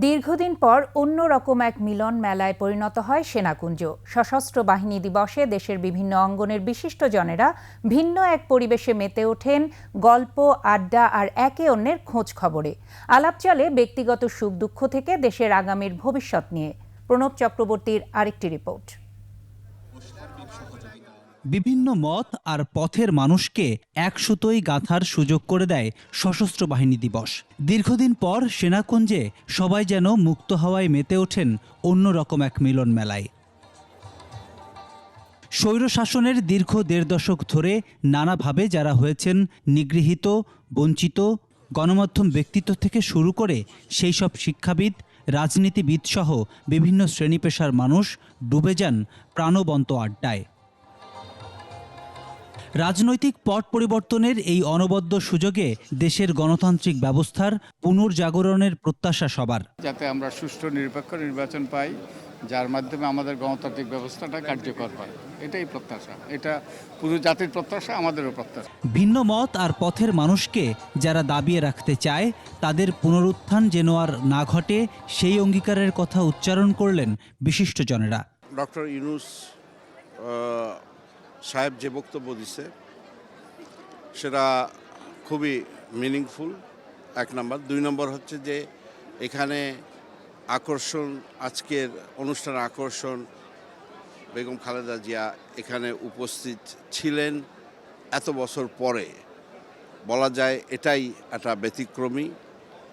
দীর্ঘদিন পর অন্যরকম এক মিলন মেলায় পরিণত হয় সেনাকুঞ্জ। সশস্ত্র বাহিনী দিবসে দেশের বিভিন্ন অঙ্গনের বিশিষ্টজনেরা ভিন্ন এক পরিবেশে মেতে ওঠেন গল্প, আড্ডা আর একে অন্যের খোঁজ খবরে। আলাপ চলে ব্যক্তিগত সুখ দুঃখ থেকে দেশের আগামীর ভবিষ্যৎ নিয়ে। প্রণব চক্রবর্তীর আরেকটি রিপোর্ট। বিভিন্ন মত আর পথের মানুষকে এক সুতোয় গাঁথার সুযোগ করে দেয় সশস্ত্র বাহিনী দিবস। দীর্ঘদিন পর সেনাকুঞ্জে সবাই যেন মুক্ত হাওয়ায় মেতে ওঠেন অন্যরকম এক মিলন মেলায়। স্বৈরশাসনের দীর্ঘ ১.৫ দশক ধরে নানাভাবে যারা হয়েছেন নিগৃহীত, বঞ্চিত, গণমাধ্যম ব্যক্তিত্ব থেকে শুরু করে সেই সব শিক্ষাবিদ, রাজনীতিবিদ সহ বিভিন্ন শ্রেণী পেশার মানুষ ডুবে যান প্রাণবন্ত আড্ডায়। রাজনৈতিক পট পরিবর্তনের এই অনবদ্য সুযোগে দেশের গণতান্ত্রিক ব্যবস্থার পুনর্জাগরণের প্রত্যাশা সবার। যাতে আমরা সুষ্ঠু নিরপেক্ষ নির্বাচন পাই, যার মাধ্যমে আমাদের গণতান্ত্রিক ব্যবস্থাটা কার্যকর হয়, এটাই প্রত্যাশা। এটা পুরো জাতির প্রত্যাশা, আমাদেরও প্রত্যাশা। ভিন্ন মত আর পথের মানুষকে যারা দাবিয়ে রাখতে চায় তাদের পুনরুত্থান যেন আর না ঘটে, সেই অঙ্গীকারের কথা উচ্চারণ করলেন বিশিষ্টজনেরা। ডক্টর ইউনূস সাহেব যে বক্তব্য দিছে সেটা খুবই মিনিংফুল, ১ নম্বর। ২ নম্বর হচ্ছে যে এখানে আকর্ষণ, আজকের অনুষ্ঠানের আকর্ষণ বেগম খালেদা জিয়া এখানে উপস্থিত ছিলেন এত বছর পরে। বলা যায় এটাই একটা ব্যতিক্রমী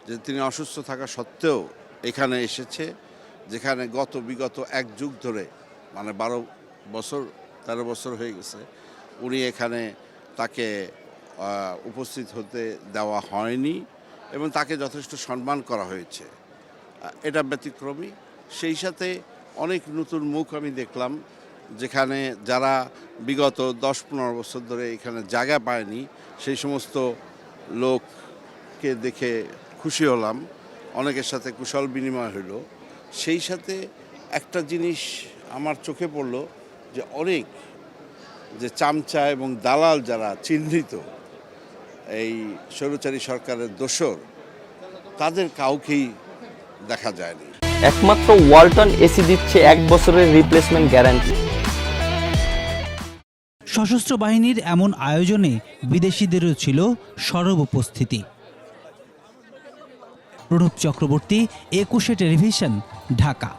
যে তিনি অসুস্থ থাকা সত্ত্বেও এখানে এসেছে, যেখানে বিগত ১ যুগ ধরে, মানে ১৩ বছর হয়ে গেছে, উনি এখানে তাকে উপস্থিত হতে দেওয়া হয়নি এবং তাকে যথেষ্ট সম্মান করা হয়েছে। এটা ব্যতিক্রমী। সেই সাথে অনেক নতুন মুখ আমি দেখলাম, যেখানে যারা বিগত ১০-১৫ বছর ধরে এখানে জায়গা পায়নি, সেই সমস্ত লোককে দেখে খুশি হলাম। অনেকের সাথে কুশল বিনিময় হলো। সেই সাথে একটা জিনিস আমার চোখে পড়লো যে অনেক যে চামচা এবং দালাল যারা চিহ্নিত এই স্বৈরাচারী সরকারের দোসর, তাদের কাউকেই দেখা যায়নি। একমাত্র ওয়ালটন এসি দিচ্ছে ১ বছরের রিপ্লেসমেন্ট গ্যারান্টি। সশস্ত্র বাহিনীর এমন আয়োজনে বিদেশিদেরও ছিল সরব উপস্থিতি। প্রণব চক্রবর্তী, ২১শে টেলিভিশন, ঢাকা।